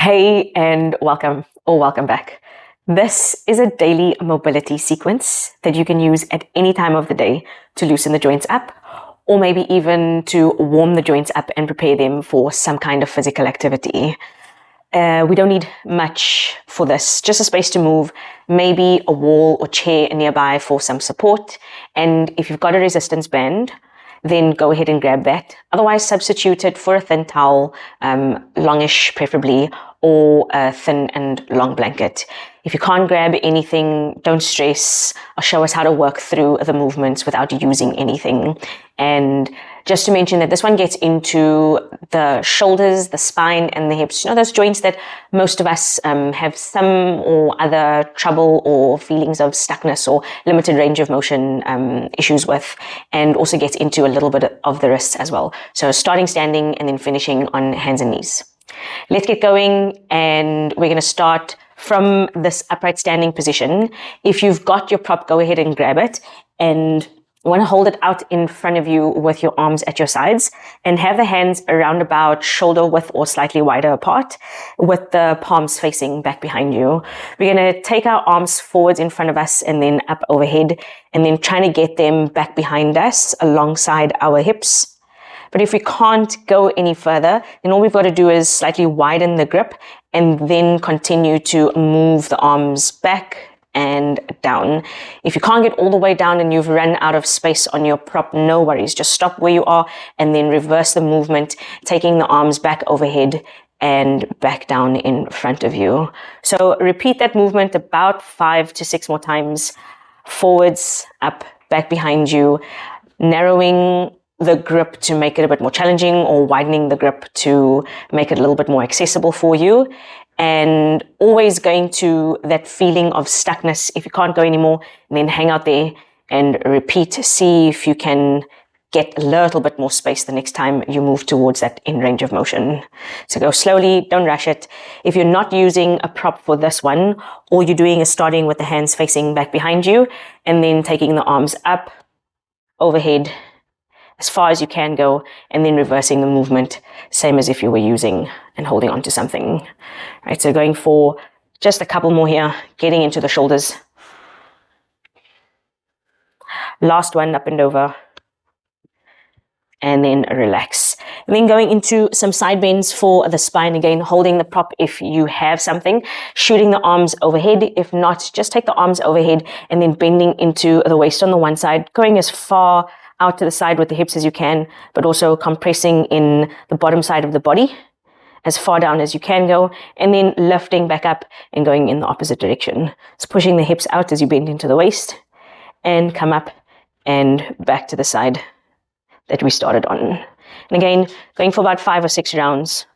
Hey, and welcome or welcome back. This is a daily mobility sequence that you can use at any time of the day to loosen the joints up, or maybe even to warm the joints up and prepare them for some kind of physical activity. We don't need much for this, just a space to move, maybe a wall or chair nearby for some support. And if you've got a resistance band, then go ahead and grab that. Otherwise, substitute it for a thin towel, longish preferably, or a thin and long blanket. If you can't grab anything, don't stress. I'll show us how to work through the movements without using anything. And just to mention that this one gets into the shoulders, the spine, and the hips. You know, those joints that most of us have some or other trouble or feelings of stuckness or limited range of motion issues with, and also gets into a little bit of the wrists as well. So starting standing and then finishing on hands and knees. Let's get going, and we're going to start from this upright standing position. If you've got your prop, go ahead and grab it, and you want to hold it out in front of you with your arms at your sides and have the hands around about shoulder width or slightly wider apart with the palms facing back behind you. We're going to take our arms forwards in front of us and then up overhead, and then trying to get them back behind us alongside our hips. But if we can't go any further, then all we've got to do is slightly widen the grip and then continue to move the arms back and down. If you can't get all the way down and you've run out of space on your prop, no worries. Just stop where you are and then reverse the movement, taking the arms back overhead and back down in front of you. So repeat that movement about 5 to 6 more times. Forwards, up, back behind you, narrowing the grip to make it a bit more challenging, or widening the grip to make it a little bit more accessible for you. And always going to that feeling of stuckness. If you can't go anymore, then hang out there and repeat. See if you can get a little bit more space the next time you move towards that in range of motion. So go slowly, don't rush it. If you're not using a prop for this one, all you're doing is starting with the hands facing back behind you and then taking the arms up, overhead, as far as you can go, and then reversing the movement, same as if you were using and holding on to something. Right, so going for just a couple more here, getting into the shoulders. Last one, up and over. And then relax. And then going into some side bends for the spine again, holding the prop if you have something, shooting the arms overhead. If not, just take the arms overhead and then bending into the waist on the one side, going as far out to the side with the hips as you can, but also compressing in the bottom side of the body as far down as you can go, and then lifting back up and going in the opposite direction. So pushing the hips out as you bend into the waist and come up and back to the side that we started on. And again, going for about 5 or 6 rounds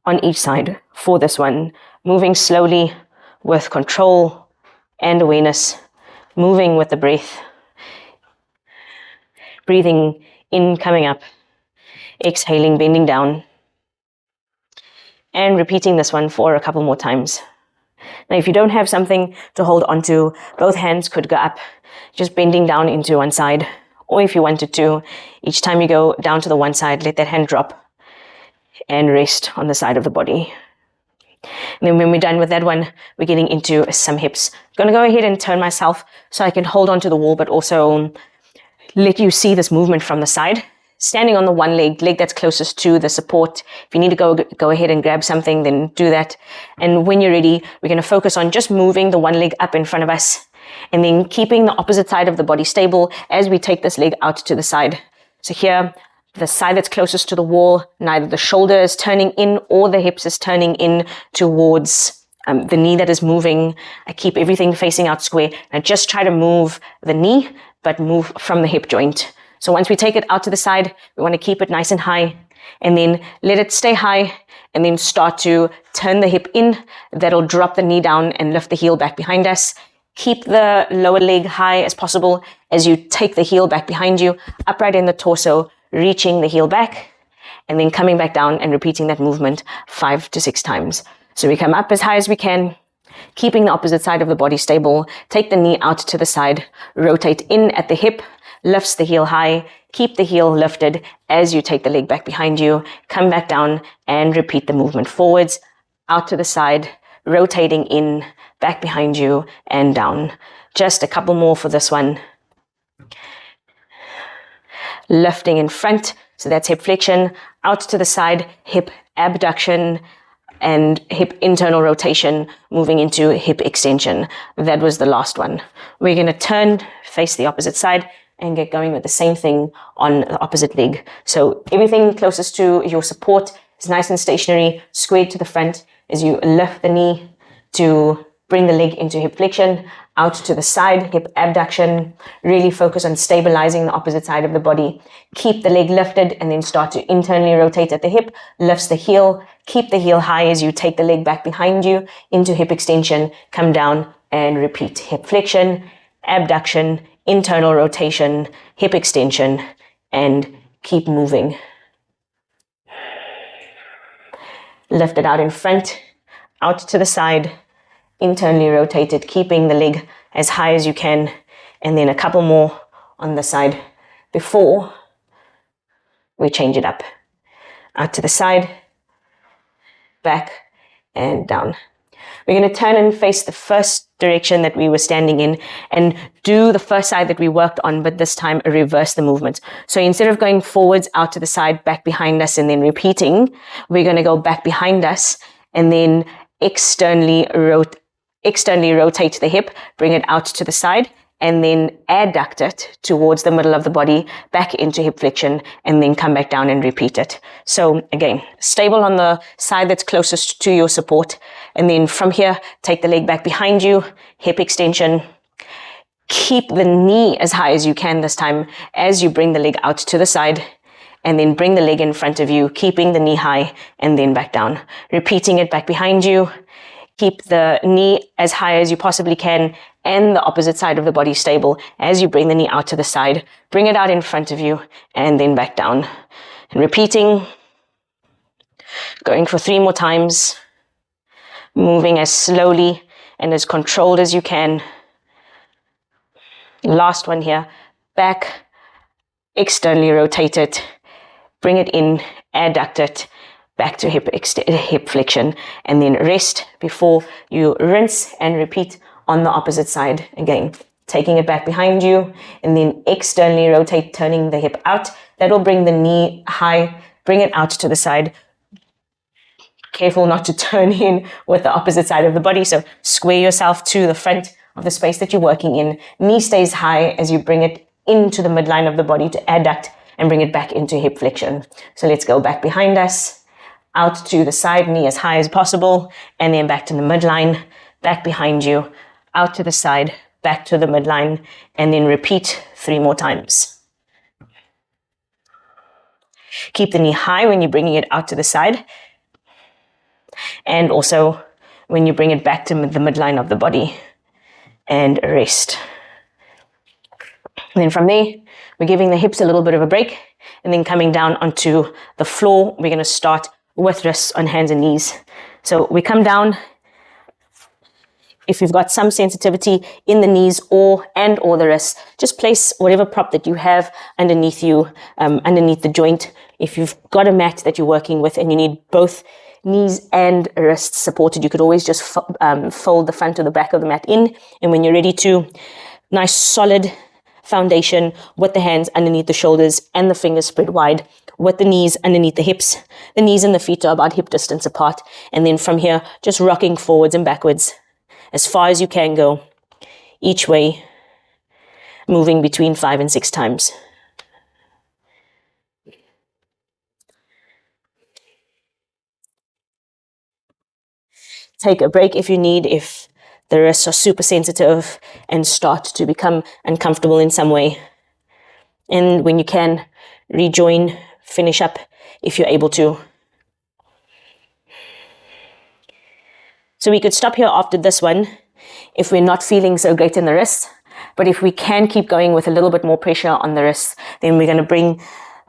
on each side for this one, moving slowly with control and awareness, moving with the breath. Breathing in, coming up, exhaling, bending down, and repeating this one for a couple more times. Now, if you don't have something to hold onto, both hands could go up, just bending down into one side. Or if you wanted to, each time you go down to the one side, let that hand drop and rest on the side of the body. And then when we're done with that one, we're getting into some hips. I'm going to go ahead and turn myself so I can hold onto the wall, but also let you see this movement from the side. Standing on the one leg that's closest to the support. If you need to go ahead and grab something, then do that. And when you're ready, we're going to focus on just moving the one leg up in front of us and then keeping the opposite side of the body stable as we take this leg out to the side. So here, the side that's closest to the wall, neither the shoulder is turning in or the hips is turning in towards the knee that is moving. I keep everything facing out square. Now just try to move the knee, but move from the hip joint. So once we take it out to the side, we want to keep it nice and high, and then let it stay high, and then start to turn the hip in. That'll drop the knee down and lift the heel back behind us. Keep the lower leg high as possible as you take the heel back behind you, upright in the torso, reaching the heel back, and then coming back down and repeating that movement 5 to 6 times. So we come up as high as we can, keeping the opposite side of the body stable. Take the knee out to the side, rotate in at the hip, lifts the heel high, keep the heel lifted as you take the leg back behind you, come back down and repeat the movement forwards, out to the side, rotating in, back behind you, and down. Just a couple more for this one. Lifting in front, so that's hip flexion, out to the side, hip abduction, and hip internal rotation, moving into hip extension. That was the last one. We're going to turn, face the opposite side, and get going with the same thing on the opposite leg. So everything closest to your support is nice and stationary, squared to the front as you lift the knee to bring the leg into hip flexion, out to the side, hip abduction. Really focus on stabilizing the opposite side of the body. Keep the leg lifted and then start to internally rotate at the hip. Lifts the heel. Keep the heel high as you take the leg back behind you into hip extension. Come down and repeat. Hip flexion, abduction, internal rotation, hip extension, and keep moving. Lift it out in front, out to the side, internally rotated, keeping the leg as high as you can, and then a couple more on the side before we change it up. Out to the side, back, and down. We're going to turn and face the first direction that we were standing in and do the first side that we worked on, but this time reverse the movement. So instead of going forwards, out to the side, back behind us, and then repeating, we're going to go back behind us and then externally rotate the hip, bring it out to the side, and then adduct it towards the middle of the body, back into hip flexion, and then come back down and repeat it. So again, stable on the side that's closest to your support. And then from here, take the leg back behind you, hip extension. Keep the knee as high as you can this time as you bring the leg out to the side, and then bring the leg in front of you, keeping the knee high, and then back down. Repeating it back behind you. Keep the knee as high as you possibly can and the opposite side of the body stable as you bring the knee out to the side. Bring it out in front of you and then back down. And repeating, going for 3 more times, moving as slowly and as controlled as you can. Last one here, back, externally rotate it, bring it in, adduct it, back to hip flexion, and then rest before you rinse and repeat on the opposite side again. Taking it back behind you and then externally rotate, turning the hip out. That will bring the knee high, bring it out to the side. Careful not to turn in with the opposite side of the body. So square yourself to the front of the space that you're working in. Knee stays high as you bring it into the midline of the body to adduct and bring it back into hip flexion. So let's go back behind us. Out to the side, knee as high as possible, and then back to the midline, back behind you, out to the side, back to the midline, and then repeat 3 more times. Keep the knee high when you're bringing it out to the side, and also when you bring it back to the midline of the body, and rest. And then from there, we're giving the hips a little bit of a break, and then coming down onto the floor, we're going to start with wrists on hands and knees. So we come down. If you've got some sensitivity in the knees or the wrists, just place whatever prop that you have underneath you, underneath the joint. If you've got a mat that you're working with and you need both knees and wrists supported, you could always just fold the front or the back of the mat in. And when you're ready to, nice solid foundation with the hands underneath the shoulders and the fingers spread wide, with the knees underneath the hips. The knees and the feet are about hip distance apart. And then from here, just rocking forwards and backwards as far as you can go, each way, moving between 5 and 6 times. Take a break if you need, if the wrists are super sensitive and start to become uncomfortable in some way. And when you can, rejoin, finish up if you're able to. So we could stop here after this one if we're not feeling so great in the wrists. But if we can keep going with a little bit more pressure on the wrists, then we're going to bring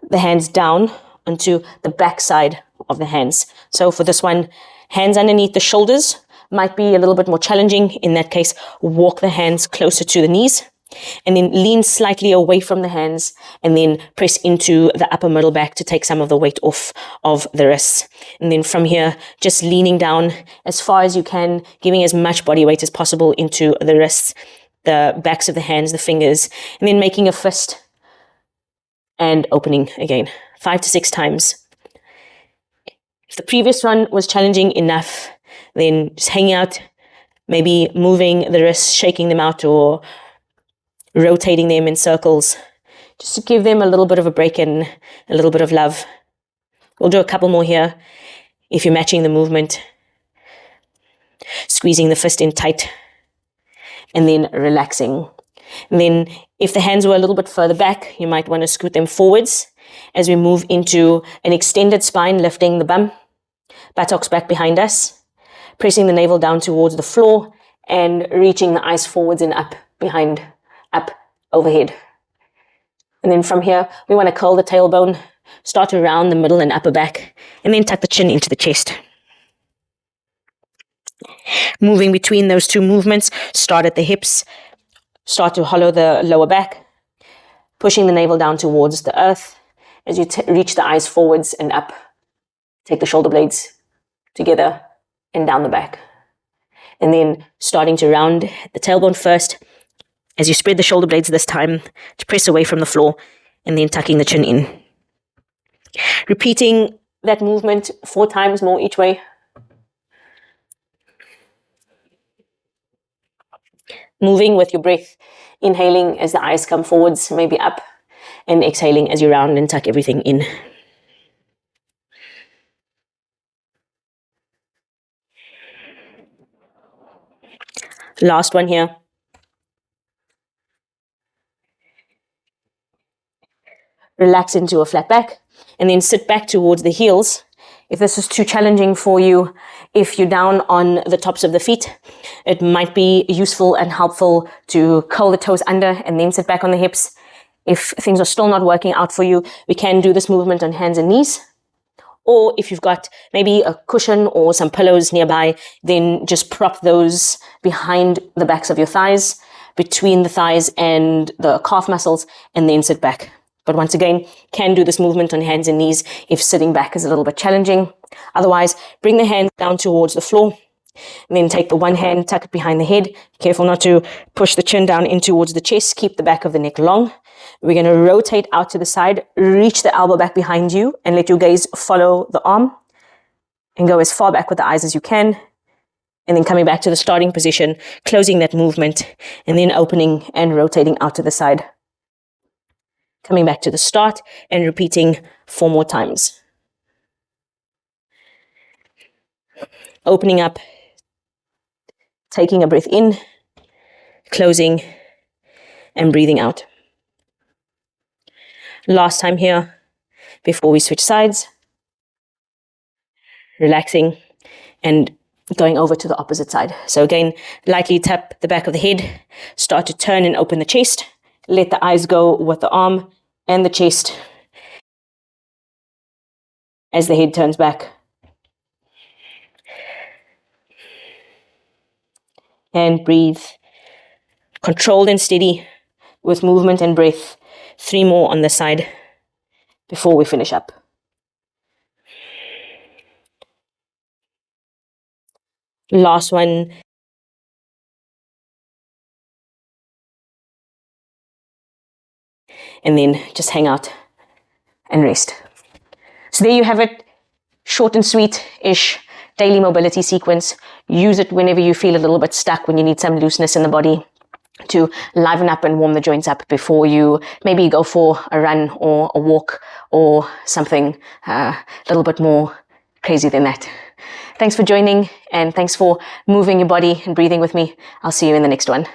the hands down onto the back side of the hands. So for this one, hands underneath the shoulders might be a little bit more challenging. In that case, walk the hands closer to the knees And then lean slightly away from the hands and then press into the upper middle back to take some of the weight off of the wrists. And then from here, just leaning down as far as you can, giving as much body weight as possible into the wrists, the backs of the hands, the fingers, and then making a fist and opening again 5 to 6 times. If the previous one was challenging enough, then just hanging out, maybe moving the wrists, shaking them out, or rotating them in circles, just to give them a little bit of a break and a little bit of love. We'll do a couple more here. If you're matching the movement, squeezing the fist in tight, and then relaxing. And then if the hands were a little bit further back, you might want to scoot them forwards as we move into an extended spine, lifting the bum, buttocks back behind us, pressing the navel down towards the floor, and reaching the eyes forwards and up behind, up overhead. And then from here, we want to curl the tailbone, start around the middle and upper back, and then tuck the chin into the chest. Moving between those two movements, start at the hips, start to hollow the lower back, pushing the navel down towards the earth as you reach the eyes forwards and up. Take the shoulder blades together and down the back. And then starting to round the tailbone first, as you spread the shoulder blades this time to press away from the floor, and then tucking the chin in. Repeating that movement 4 times more each way. Moving with your breath, inhaling as the eyes come forwards, maybe up, and exhaling as you round and tuck everything in. Last one here. Relax into a flat back and then sit back towards the heels. If this is too challenging for you, if you're down on the tops of the feet, it might be useful and helpful to curl the toes under and then sit back on the hips. If things are still not working out for you, we can do this movement on hands and knees. Or if you've got maybe a cushion or some pillows nearby, then just prop those behind the backs of your thighs, between the thighs and the calf muscles, and then sit back. But once again, can do this movement on hands and knees if sitting back is a little bit challenging. Otherwise, bring the hands down towards the floor, and then take the one hand, tuck it behind the head. Careful not to push the chin down in towards the chest. Keep the back of the neck long. We're going to rotate out to the side, reach the elbow back behind you, and let your gaze follow the arm. And go as far back with the eyes as you can. And then coming back to the starting position, closing that movement, and then opening and rotating out to the side. Coming back to the start and repeating 4 more times. Opening up, taking a breath in, closing, and breathing out. Last time here, before we switch sides. Relaxing and going over to the opposite side. So again, lightly tap the back of the head, start to turn and open the chest. Let the eyes go with the arm and the chest as the head turns back. And breathe. Controlled and steady with movement and breath. 3 more on this side before we finish up. Last one. And then just hang out and rest. So there you have it. Short and sweet-ish daily mobility sequence. Use it whenever you feel a little bit stuck, when you need some looseness in the body, to liven up and warm the joints up before you maybe go for a run or a walk or something a little bit more crazy than that. Thanks for joining, and thanks for moving your body and breathing with me. I'll see you in the next one.